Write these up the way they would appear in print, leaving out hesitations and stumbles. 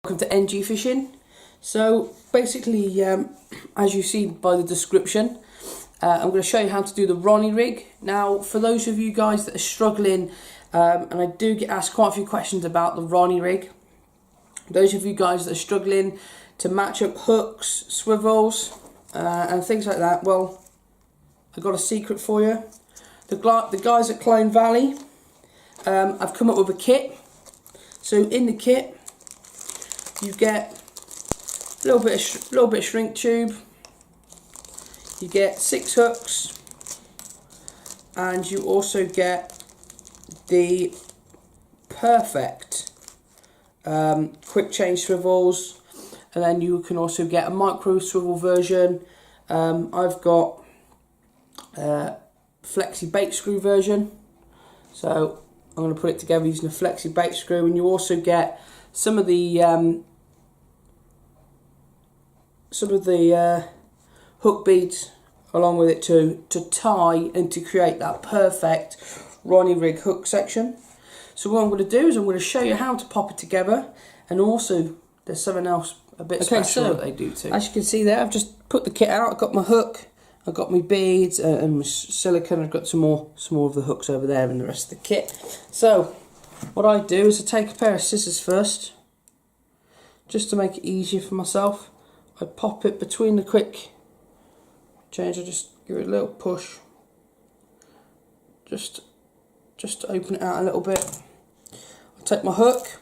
Welcome to NG Fishing. So basically, as you see by the description, I'm going to show you how to do the Ronnie rig. Now, for those of you guys that are struggling, and I do get asked quite a few questions about the Ronnie rig. Those of you guys that are struggling to match up hooks, swivels, and things like that, well, I've got a secret for you. The guys at Clone Valley, I've come up with a kit. So in the kit, you get a little bit of shrink tube. You get 6 hooks, and you also get the perfect quick change swivels, and then you can also get a micro swivel version. I've got flexi bait screw version, so I'm going to put it together using a flexi bait screw, and you also get some of the hook beads along with it to tie and to create that perfect Ronnie rig hook section. So what I'm going to do is I'm going to show you how to pop it together, and also there's something else a bit special that they do too. As you can see there, I've just put the kit out. I've got my hook, I've got my beads and my silicone. I've got some more of the hooks over there and the rest of the kit. So what I do is I take a pair of scissors first, just to make it easier for myself. I pop it between the quick change. I just give it a little push, just to open it out a little bit. I take my hook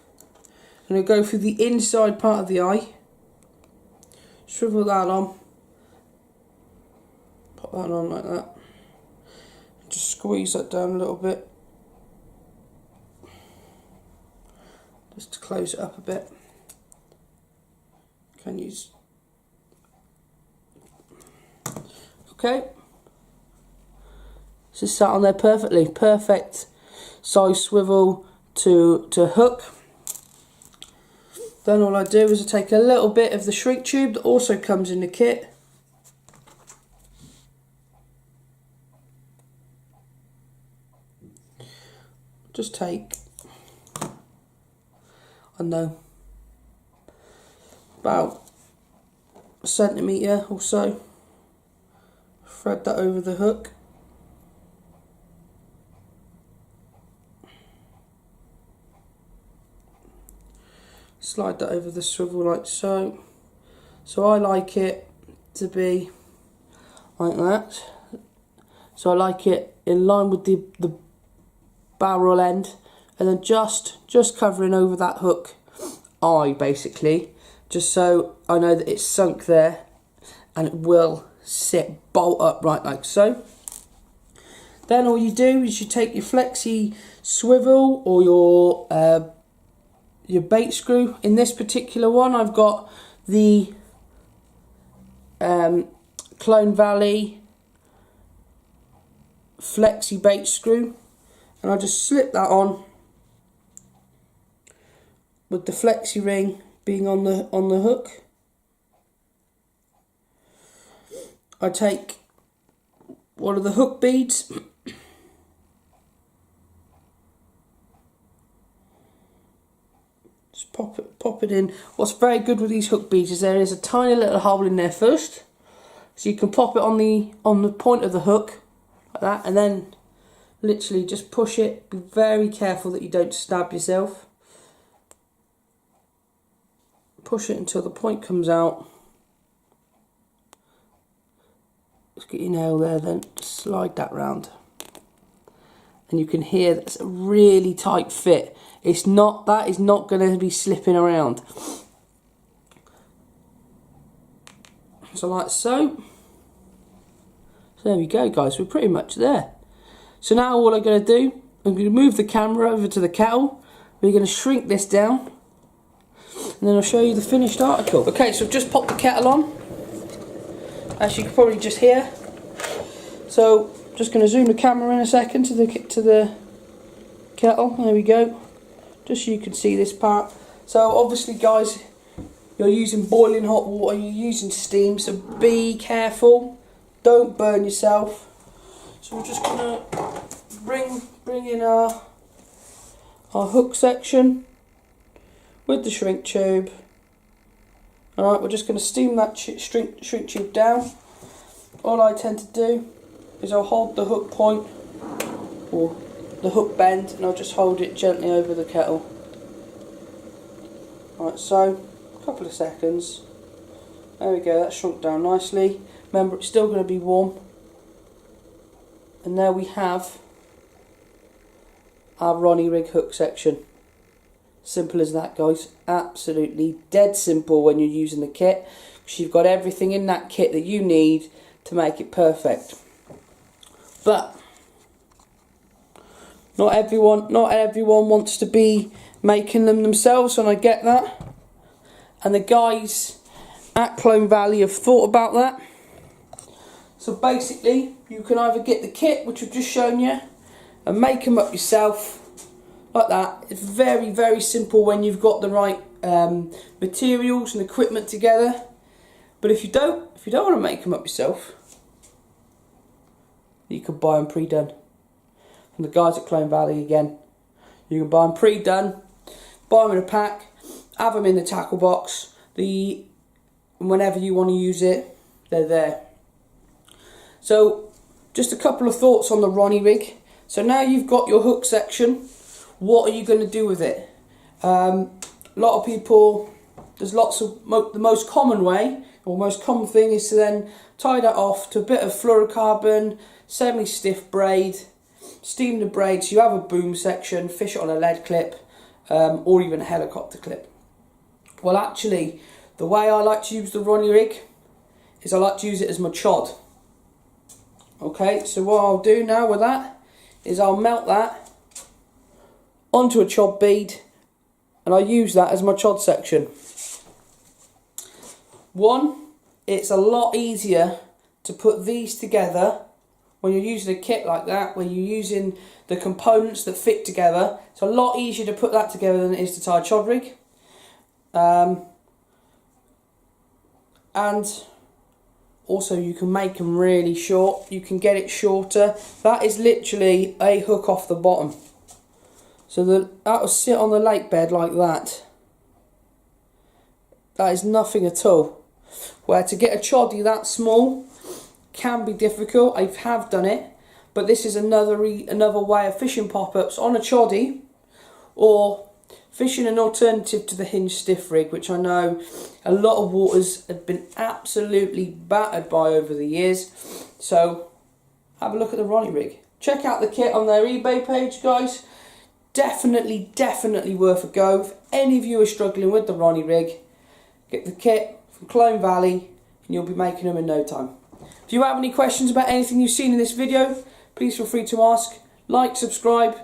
and I go through the inside part of the eye, swivel that on, pop that on like that, just squeeze that down a little bit, just to close it up a bit. Can use. Okay, this is sat on there perfectly. Perfect size swivel to hook. Then all I do is I take a little bit of the shrink tube that also comes in the kit. Just take, I don't know, about a centimetre or so. Thread that over the hook. Slide that over the swivel like so. So I like it to be like that. So I like it in line with the barrel end, and then just covering over that hook eye, basically, just so I know that it's sunk there and it will sit bolt upright like so. Then all you do is you take your flexi swivel or your bait screw. In this particular one, I've got the Clone Valley flexi bait screw, and I just slip that on with the flexi ring being on the hook. I take one of the hook beads, just pop it in. What's very good with these hook beads is there is a tiny little hole in there first, so you can pop it on the point of the hook like that, and then literally just push it. Be very careful that you don't stab yourself. Push it until the point comes out. Just get your nail there, then slide that round, and you can hear that's a really tight fit. That is not going to be slipping around. So like so. So there we go, guys. We're pretty much there. So now all I'm going to do, I'm going to move the camera over to the kettle. We're going to shrink this down, and then I'll show you the finished article. Okay, so I've just popped the kettle on, as you can probably just hear. So just going to zoom the camera in a second to the kettle. There we go, just so you can see this part. So obviously, guys, you're using boiling hot water, you're using steam, so be careful, don't burn yourself. So we're just going to bring in our hook section with the shrink tube, Alright, we're just going to steam that shrink tube down. All I tend to do is I'll hold the hook point, or the hook bend, and I'll just hold it gently over the kettle. Right, so a couple of seconds. There we go, that shrunk down nicely. Remember, it's still going to be warm. And there we have our Ronnie rig hook section. Simple as that, guys. Absolutely dead simple when you're using the kit, because you've got everything in that kit that you need to make it perfect. But not everyone wants to be making them themselves, and I get that. And the guys at Clone Valley have thought about that. So basically, you can either get the kit, which I've just shown you, and make them up yourself, like that. It's very, very simple when you've got the right materials and equipment together. But if you don't want to make them up yourself, you can buy them pre-done. From the guys at Clone Valley again. You can buy them pre-done, buy them in a pack, have them in the tackle box. Whenever you want to use it, they're there. So, just a couple of thoughts on the Ronnie rig. So now you've got your hook section, what are you going to do with it? A lot of people, there's lots of, the most common way, or most common thing is to then tie that off to a bit of fluorocarbon, semi-stiff braid, steam the braid so you have a boom section, fish it on a lead clip, or even a helicopter clip. Well, actually, the way I like to use the Ronnie rig is I like to use it as my chod. Okay, so what I'll do now with that is I'll melt that onto a chod bead, and I use that as my chod section. One, it's a lot easier to put these together when you're using a kit like that, where you're using the components that fit together. It's a lot easier to put that together than it is to tie a chod rig. And also you can make them really short. You can get it shorter. That is literally a hook off the bottom. So that will sit on the lake bed like that. That is nothing at all. Where to get a choddy that small can be difficult. I have done it, but this is another way of fishing pop-ups on a choddy, or fishing an alternative to the hinge stiff rig, which I know a lot of waters have been absolutely battered by over the years. So have a look at the Ronnie rig. Check out the kit on their eBay page, guys. Definitely worth a go. If any of you are struggling with the Ronnie rig, get the kit from Clone Valley and you'll be making them in no time. If you have any questions about anything you've seen in this video, please feel free to ask. Like, subscribe.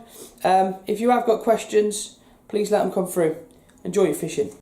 If you have got questions, please let them come through. Enjoy your fishing.